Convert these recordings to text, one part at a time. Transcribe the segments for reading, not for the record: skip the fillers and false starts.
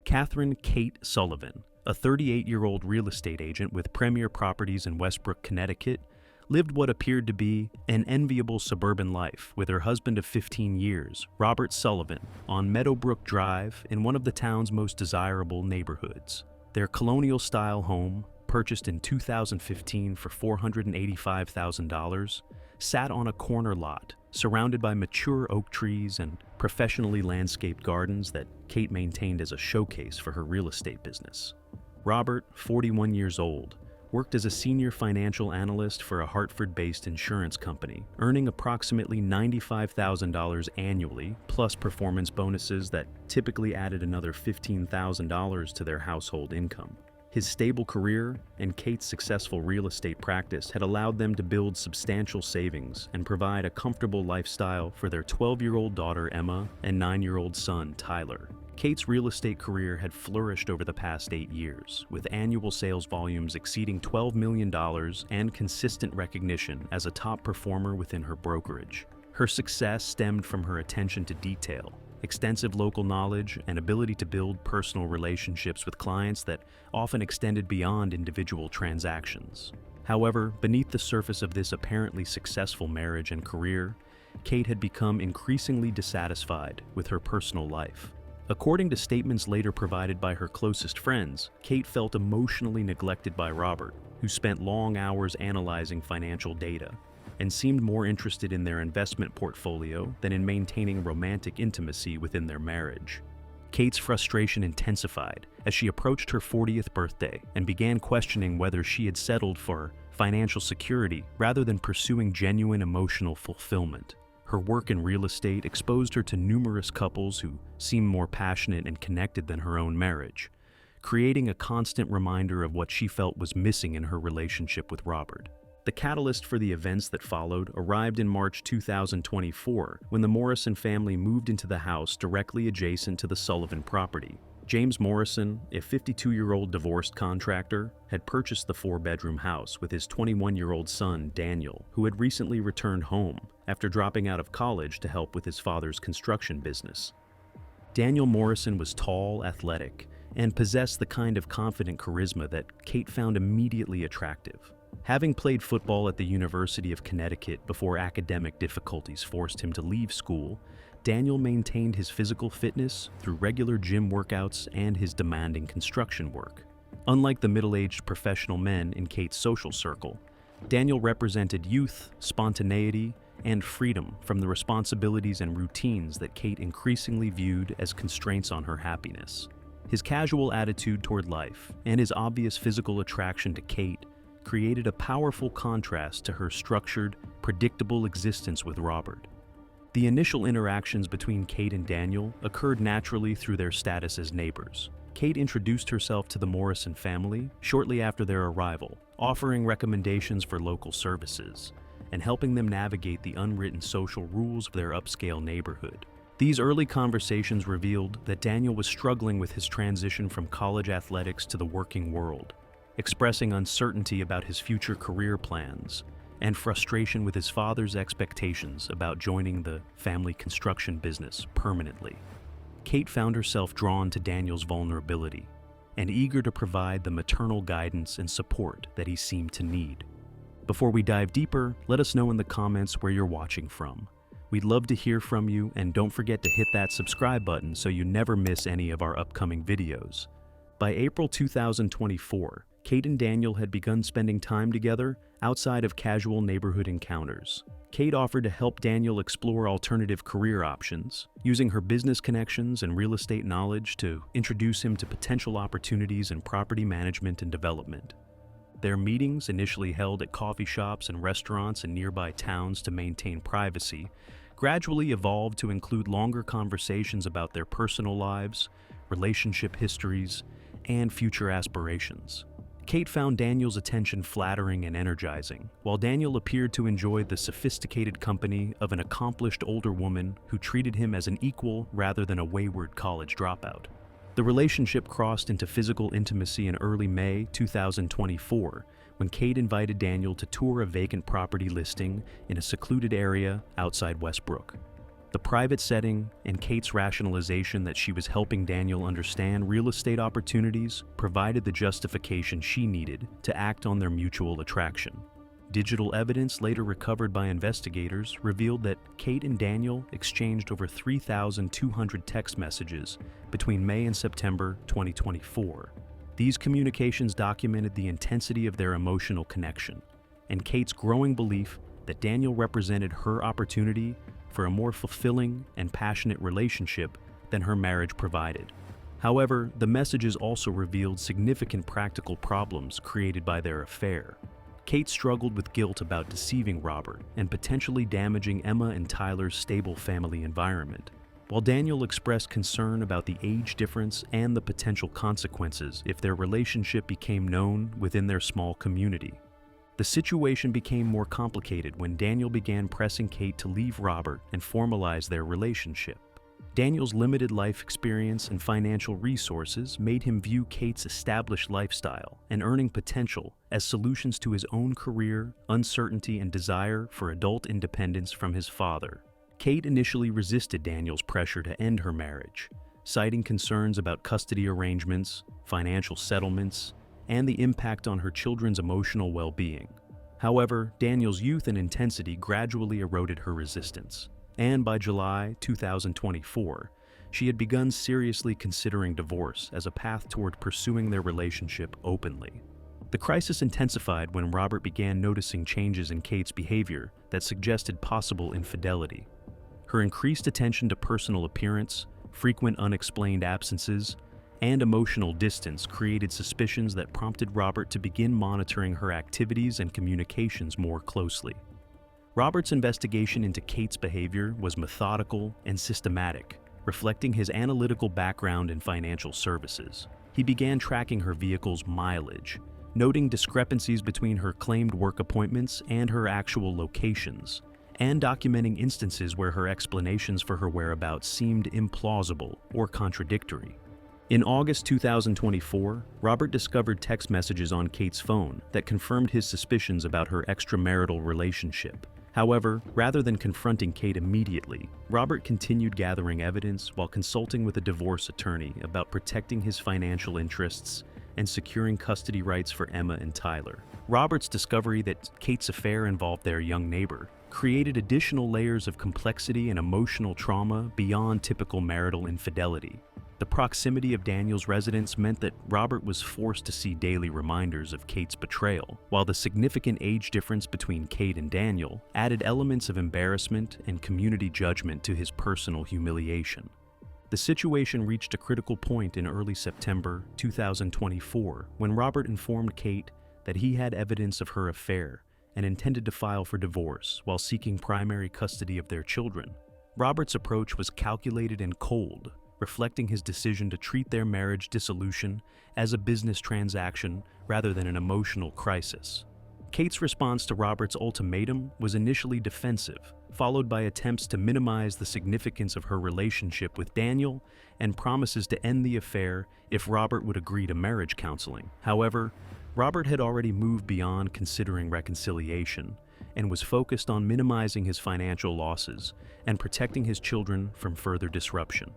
Catherine Kate Sullivan, a 38-year-old real estate agent with premier properties in Westbrook, Connecticut, lived what appeared to be an enviable suburban life with her husband of 15 years, Robert Sullivan, on Meadowbrook Drive in one of the town's most desirable neighborhoods. Their colonial-style home, purchased in 2015 for $485,000, sat on a corner lot surrounded by mature oak trees and professionally landscaped gardens that Kate maintained as a showcase for her real estate business. Robert, 41 years old, worked as a senior financial analyst for a Hartford-based insurance company, earning approximately $95,000 annually, plus performance bonuses that typically added another $15,000 to their household income. His stable career and Kate's successful real estate practice had allowed them to build substantial savings and provide a comfortable lifestyle for their 12-year-old daughter Emma and 9-year-old son Tyler. Kate's real estate career had flourished over the past 8 years, with annual sales volumes exceeding $12 million and consistent recognition as a top performer within her brokerage. Her success stemmed from her attention to detail, extensive local knowledge, and ability to build personal relationships with clients that often extended beyond individual transactions. However, beneath the surface of this apparently successful marriage and career, Kate had become increasingly dissatisfied with her personal life. According to statements later provided by her closest friends, Kate felt emotionally neglected by Robert, who spent long hours analyzing financial data, and seemed more interested in their investment portfolio than in maintaining romantic intimacy within their marriage. Kate's frustration intensified as she approached her 40th birthday and began questioning whether she had settled for financial security rather than pursuing genuine emotional fulfillment. Her work in real estate exposed her to numerous couples who seemed more passionate and connected than her own marriage, creating a constant reminder of what she felt was missing in her relationship with Robert. The catalyst for the events that followed arrived in March 2024 when the Morrison family moved into the house directly adjacent to the Sullivan property. James Morrison, a 52-year-old divorced contractor, had purchased the 4-bedroom house with his 21-year-old son, Daniel, who had recently returned home after dropping out of college to help with his father's construction business. Daniel Morrison was tall, athletic, and possessed the kind of confident charisma that Kate found immediately attractive. Having played football at the University of Connecticut before academic difficulties forced him to leave school, Daniel maintained his physical fitness through regular gym workouts and his demanding construction work. Unlike the middle-aged professional men in Kate's social circle, Daniel represented youth, spontaneity, and freedom from the responsibilities and routines that Kate increasingly viewed as constraints on her happiness. His casual attitude toward life and his obvious physical attraction to Kate created a powerful contrast to her structured, predictable existence with Robert. The initial interactions between Kate and Daniel occurred naturally through their status as neighbors. Kate introduced herself to the Morrison family shortly after their arrival, offering recommendations for local services and helping them navigate the unwritten social rules of their upscale neighborhood. These early conversations revealed that Daniel was struggling with his transition from college athletics to the working world, expressing uncertainty about his future career plans and frustration with his father's expectations about joining the family construction business permanently. Kate found herself drawn to Daniel's vulnerability and eager to provide the maternal guidance and support that he seemed to need. Before we dive deeper, let us know in the comments where you're watching from. We'd love to hear from you, and don't forget to hit that subscribe button so you never miss any of our upcoming videos. By April 2024, Kate and Daniel had begun spending time together outside of casual neighborhood encounters. Kate offered to help Daniel explore alternative career options, using her business connections and real estate knowledge to introduce him to potential opportunities in property management and development. Their meetings, initially held at coffee shops and restaurants in nearby towns to maintain privacy, gradually evolved to include longer conversations about their personal lives, relationship histories, and future aspirations. Kate found Daniel's attention flattering and energizing, while Daniel appeared to enjoy the sophisticated company of an accomplished older woman who treated him as an equal rather than a wayward college dropout. The relationship crossed into physical intimacy in early May 2024, when Kate invited Daniel to tour a vacant property listing in a secluded area outside Westbrook. The private setting and Kate's rationalization that she was helping Daniel understand real estate opportunities provided the justification she needed to act on their mutual attraction. Digital evidence later recovered by investigators revealed that Kate and Daniel exchanged over 3,200 text messages between May and September 2024. These communications documented the intensity of their emotional connection and Kate's growing belief that Daniel represented her opportunity for a more fulfilling and passionate relationship than her marriage provided. However, the messages also revealed significant practical problems created by their affair. Kate struggled with guilt about deceiving Robert and potentially damaging Emma and Tyler's stable family environment, while Daniel expressed concern about the age difference and the potential consequences if their relationship became known within their small community. The situation became more complicated when Daniel began pressing Kate to leave Robert and formalize their relationship. Daniel's limited life experience and financial resources made him view Kate's established lifestyle and earning potential as solutions to his own career, uncertainty, and desire for adult independence from his father. Kate initially resisted Daniel's pressure to end her marriage, citing concerns about custody arrangements, financial settlements, and the impact on her children's emotional well-being. However, Daniel's youth and intensity gradually eroded her resistance, and by July 2024, she had begun seriously considering divorce as a path toward pursuing their relationship openly. The crisis intensified when Robert began noticing changes in Kate's behavior that suggested possible infidelity. Her increased attention to personal appearance, frequent unexplained absences, and emotional distance created suspicions that prompted Robert to begin monitoring her activities and communications more closely. Robert's investigation into Kate's behavior was methodical and systematic, reflecting his analytical background in financial services. He began tracking her vehicle's mileage, noting discrepancies between her claimed work appointments and her actual locations, and documenting instances where her explanations for her whereabouts seemed implausible or contradictory. In August 2024, Robert discovered text messages on Kate's phone that confirmed his suspicions about her extramarital relationship. However, rather than confronting Kate immediately, Robert continued gathering evidence while consulting with a divorce attorney about protecting his financial interests and securing custody rights for Emma and Tyler. Robert's discovery that Kate's affair involved their young neighbor created additional layers of complexity and emotional trauma beyond typical marital infidelity. The proximity of Daniel's residence meant that Robert was forced to see daily reminders of Kate's betrayal, while the significant age difference between Kate and Daniel added elements of embarrassment and community judgment to his personal humiliation. The situation reached a critical point in early September 2024 when Robert informed Kate that he had evidence of her affair and intended to file for divorce while seeking primary custody of their children. Robert's approach was calculated and cold, reflecting his decision to treat their marriage dissolution as a business transaction rather than an emotional crisis. Kate's response to Robert's ultimatum was initially defensive, followed by attempts to minimize the significance of her relationship with Daniel and promises to end the affair if Robert would agree to marriage counseling. However, Robert had already moved beyond considering reconciliation and was focused on minimizing his financial losses and protecting his children from further disruption.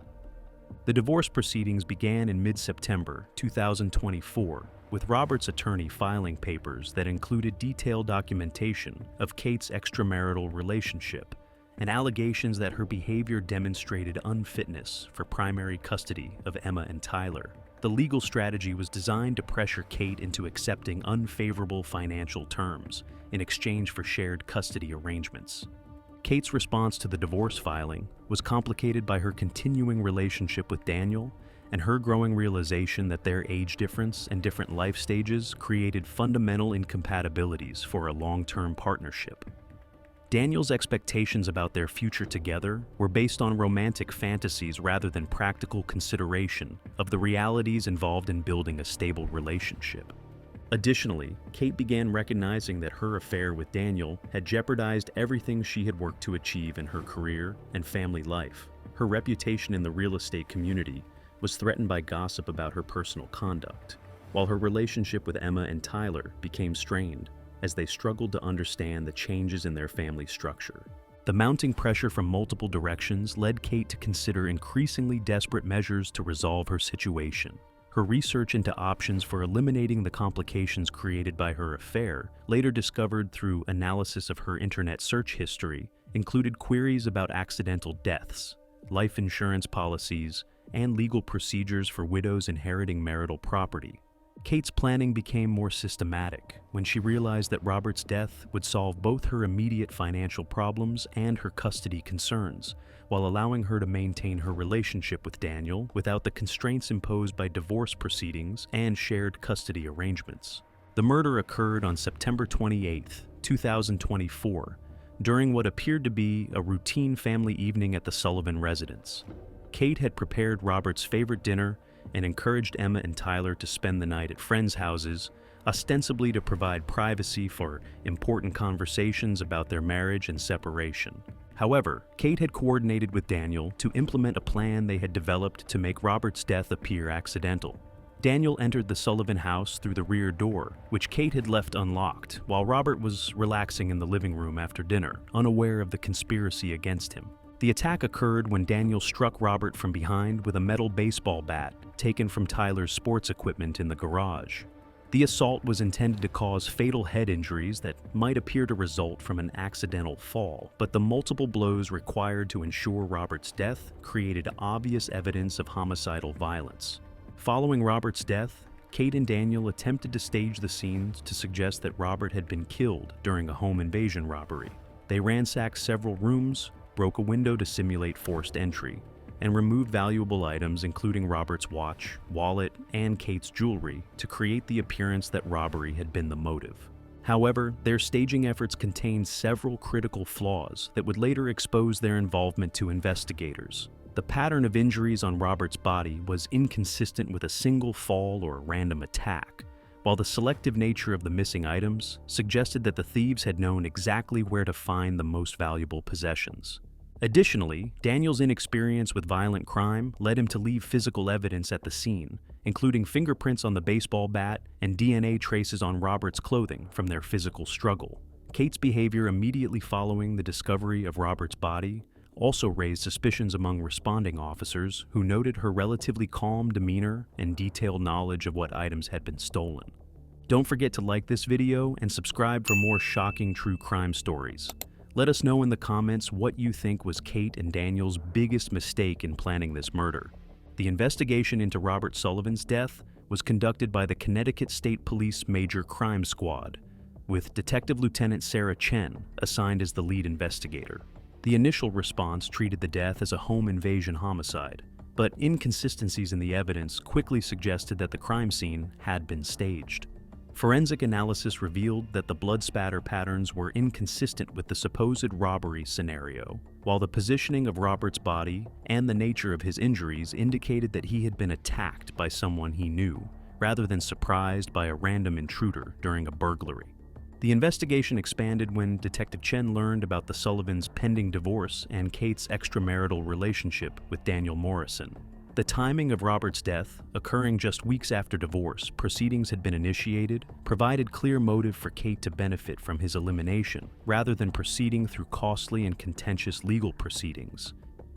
The divorce proceedings began in mid-September 2024, with Robert's attorney filing papers that included detailed documentation of Kate's extramarital relationship and allegations that her behavior demonstrated unfitness for primary custody of Emma and Tyler. The legal strategy was designed to pressure Kate into accepting unfavorable financial terms in exchange for shared custody arrangements. Kate's response to the divorce filing was complicated by her continuing relationship with Daniel and her growing realization that their age difference and different life stages created fundamental incompatibilities for a long-term partnership. Daniel's expectations about their future together were based on romantic fantasies rather than practical consideration of the realities involved in building a stable relationship. Additionally, Kate began recognizing that her affair with Daniel had jeopardized everything she had worked to achieve in her career and family life. Her reputation in the real estate community was threatened by gossip about her personal conduct, while her relationship with Emma and Tyler became strained as they struggled to understand the changes in their family structure. The mounting pressure from multiple directions led Kate to consider increasingly desperate measures to resolve her situation. Her research into options for eliminating the complications created by her affair, later discovered through analysis of her internet search history, included queries about accidental deaths, life insurance policies, and legal procedures for widows inheriting marital property. Kate's planning became more systematic when she realized that Robert's death would solve both her immediate financial problems and her custody concerns, while allowing her to maintain her relationship with Daniel without the constraints imposed by divorce proceedings and shared custody arrangements. The murder occurred on September 28, 2024, during what appeared to be a routine family evening at the Sullivan residence. Kate had prepared Robert's favorite dinner and encouraged Emma and Tyler to spend the night at friends' houses, ostensibly to provide privacy for important conversations about their marriage and separation. However, Kate had coordinated with Daniel to implement a plan they had developed to make Robert's death appear accidental. Daniel entered the Sullivan house through the rear door, which Kate had left unlocked, while Robert was relaxing in the living room after dinner, unaware of the conspiracy against him. The attack occurred when Daniel struck Robert from behind with a metal baseball bat taken from Tyler's sports equipment in the garage. The assault was intended to cause fatal head injuries that might appear to result from an accidental fall, but the multiple blows required to ensure Robert's death created obvious evidence of homicidal violence. Following Robert's death, Kate and Daniel attempted to stage the scene to suggest that Robert had been killed during a home invasion robbery. They ransacked several rooms, broke a window to simulate forced entry, and removed valuable items including Robert's watch, wallet, and Kate's jewelry to create the appearance that robbery had been the motive. However, their staging efforts contained several critical flaws that would later expose their involvement to investigators. The pattern of injuries on Robert's body was inconsistent with a single fall or random attack, while the selective nature of the missing items suggested that the thieves had known exactly where to find the most valuable possessions. Additionally, Daniel's inexperience with violent crime led him to leave physical evidence at the scene, including fingerprints on the baseball bat and DNA traces on Robert's clothing from their physical struggle. Kate's behavior immediately following the discovery of Robert's body also raised suspicions among responding officers who noted her relatively calm demeanor and detailed knowledge of what items had been stolen. Don't forget to like this video and subscribe for more shocking true crime stories. Let us know in the comments what you think was Kate and Daniel's biggest mistake in planning this murder. The investigation into Robert Sullivan's death was conducted by the Connecticut State Police Major Crime Squad, with Detective Lieutenant Sarah Chen assigned as the lead investigator. The initial response treated the death as a home invasion homicide, but inconsistencies in the evidence quickly suggested that the crime scene had been staged. Forensic analysis revealed that the blood spatter patterns were inconsistent with the supposed robbery scenario, while the positioning of Robert's body and the nature of his injuries indicated that he had been attacked by someone he knew, rather than surprised by a random intruder during a burglary. The investigation expanded when Detective Chen learned about the Sullivans' pending divorce and Kate's extramarital relationship with Daniel Morrison. The timing of Robert's death, occurring just weeks after divorce proceedings had been initiated, provided clear motive for Kate to benefit from his elimination, rather than proceeding through costly and contentious legal proceedings.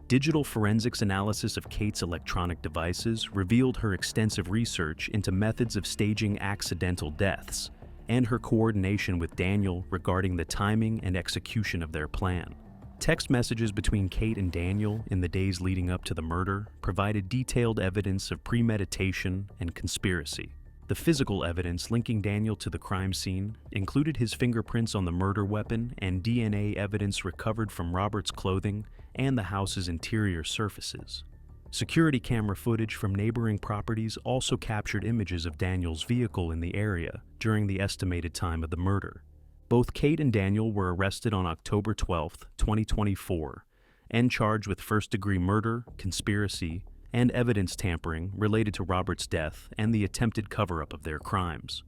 Digital forensics analysis of Kate's electronic devices revealed her extensive research into methods of staging accidental deaths, and her coordination with Daniel regarding the timing and execution of their plan. Text messages between Kate and Daniel in the days leading up to the murder provided detailed evidence of premeditation and conspiracy. The physical evidence linking Daniel to the crime scene included his fingerprints on the murder weapon and DNA evidence recovered from Robert's clothing and the house's interior surfaces. Security camera footage from neighboring properties also captured images of Daniel's vehicle in the area during the estimated time of the murder. Both Kate and Daniel were arrested on October 12, 2024, and charged with first-degree murder, conspiracy, and evidence tampering related to Robert's death and the attempted cover-up of their crimes.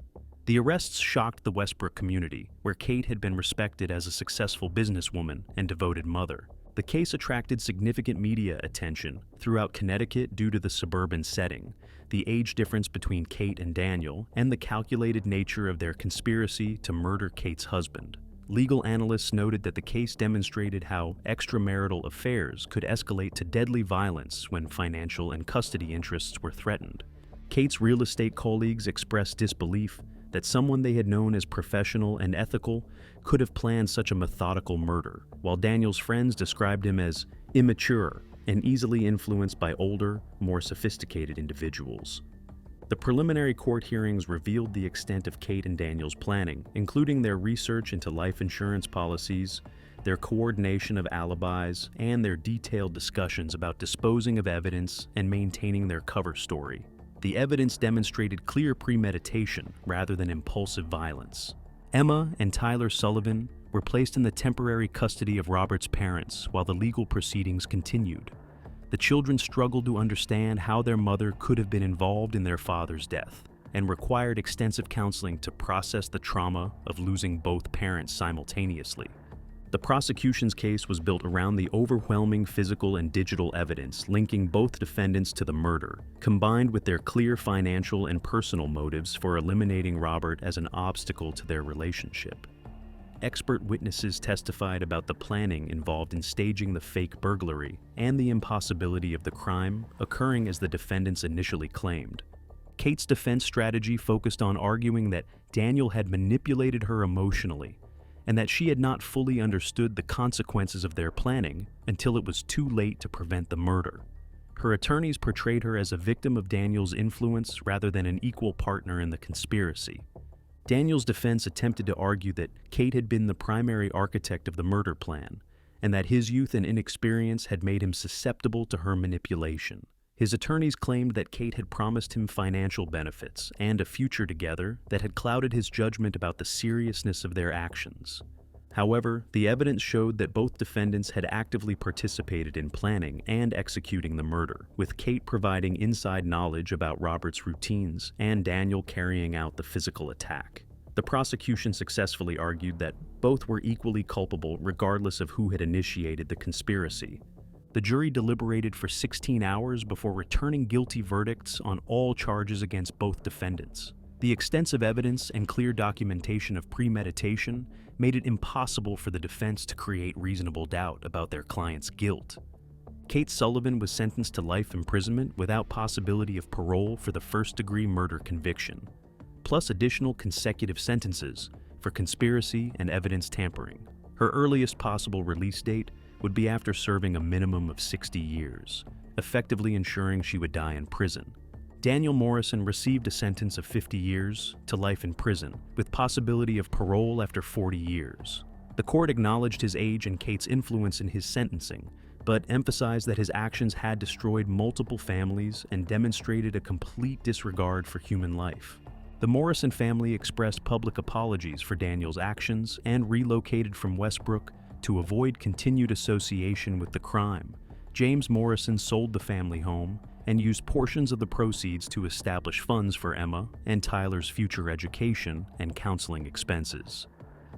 The arrests shocked the Westbrook community, where Kate had been respected as a successful businesswoman and devoted mother. The case attracted significant media attention throughout Connecticut due to the suburban setting, the age difference between Kate and Daniel, and the calculated nature of their conspiracy to murder Kate's husband. legal analysts noted that the case demonstrated how extramarital affairs could escalate to deadly violence when financial and custody interests were threatened. Kate's real estate colleagues expressed disbelief that someone they had known as professional and ethical could have planned such a methodical murder, while Daniel's friends described him as immature and easily influenced by older, more sophisticated individuals. The preliminary court hearings revealed the extent of Kate and Daniel's planning, including their research into life insurance policies, their coordination of alibis, and their detailed discussions about disposing of evidence and maintaining their cover story. The evidence demonstrated clear premeditation rather than impulsive violence. Emma and Tyler Sullivan were placed in the temporary custody of Robert's parents while the legal proceedings continued. The children struggled to understand how their mother could have been involved in their father's death and required extensive counseling to process the trauma of losing both parents simultaneously. The prosecution's case was built around the overwhelming physical and digital evidence linking both defendants to the murder, combined with their clear financial and personal motives for eliminating Robert as an obstacle to their relationship. Expert witnesses testified about the planning involved in staging the fake burglary and the impossibility of the crime occurring as the defendants initially claimed. Kate's defense strategy focused on arguing that Daniel had manipulated her emotionally and that she had not fully understood the consequences of their planning until it was too late to prevent the murder. Her attorneys portrayed her as a victim of Daniel's influence rather than an equal partner in the conspiracy. Daniel's defense attempted to argue that Kate had been the primary architect of the murder plan, and that his youth and inexperience had made him susceptible to her manipulation. His attorneys claimed that Kate had promised him financial benefits and a future together that had clouded his judgment about the seriousness of their actions. However, the evidence showed that both defendants had actively participated in planning and executing the murder, with Kate providing inside knowledge about Robert's routines and Daniel carrying out the physical attack. The prosecution successfully argued that both were equally culpable regardless of who had initiated the conspiracy. The jury deliberated for 16 hours before returning guilty verdicts on all charges against both defendants. The extensive evidence and clear documentation of premeditation made it impossible for the defense to create reasonable doubt about their client's guilt. Kate Sullivan was sentenced to life imprisonment without possibility of parole for the first-degree murder conviction, plus additional consecutive sentences for conspiracy and evidence tampering. Her earliest possible release date would be after serving a minimum of 60 years, effectively ensuring she would die in prison. Daniel Morrison received a sentence of 50 years to life in prison, with possibility of parole after 40 years. The court acknowledged his age and Kate's influence in his sentencing, but emphasized that his actions had destroyed multiple families and demonstrated a complete disregard for human life. The Morrison family expressed public apologies for Daniel's actions and relocated from Westbrook to avoid continued association with the crime. James Morrison sold the family home and used portions of the proceeds to establish funds for Emma and Tyler's future education and counseling expenses.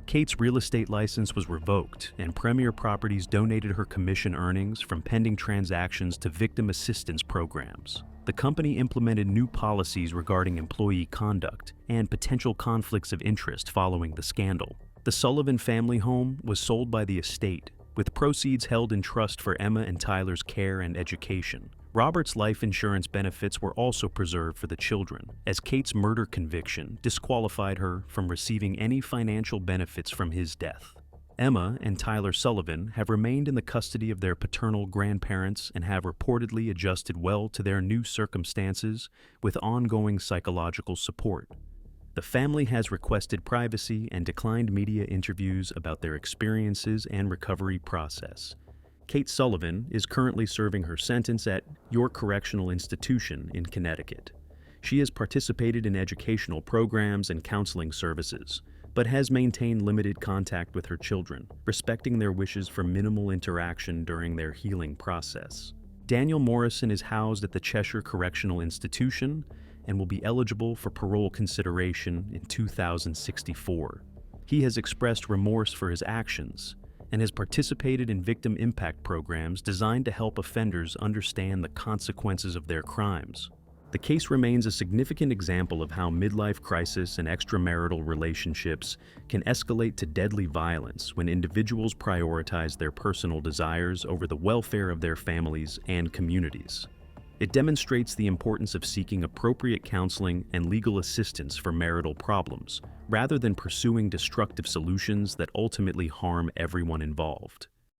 Kate's real estate license was revoked, and Premier Properties donated her commission earnings from pending transactions to victim assistance programs. The company implemented new policies regarding employee conduct and potential conflicts of interest following the scandal. The Sullivan family home was sold by the estate, with proceeds held in trust for Emma and Tyler's care and education. Robert's life insurance benefits were also preserved for the children, as Kate's murder conviction disqualified her from receiving any financial benefits from his death. Emma and Tyler Sullivan have remained in the custody of their paternal grandparents and have reportedly adjusted well to their new circumstances with ongoing psychological support. The family has requested privacy and declined media interviews about their experiences and recovery process. Kate Sullivan is currently serving her sentence at York Correctional Institution in Connecticut. She has participated in educational programs and counseling services, but has maintained limited contact with her children, respecting their wishes for minimal interaction during their healing process. Daniel Morrison is housed at the Cheshire Correctional Institution and will be eligible for parole consideration in 2064. He has expressed remorse for his actions and has participated in victim impact programs designed to help offenders understand the consequences of their crimes. The case remains a significant example of how midlife crisis and extramarital relationships can escalate to deadly violence when individuals prioritize their personal desires over the welfare of their families and communities. It demonstrates the importance of seeking appropriate counseling and legal assistance for marital problems, rather than pursuing destructive solutions that ultimately harm everyone involved.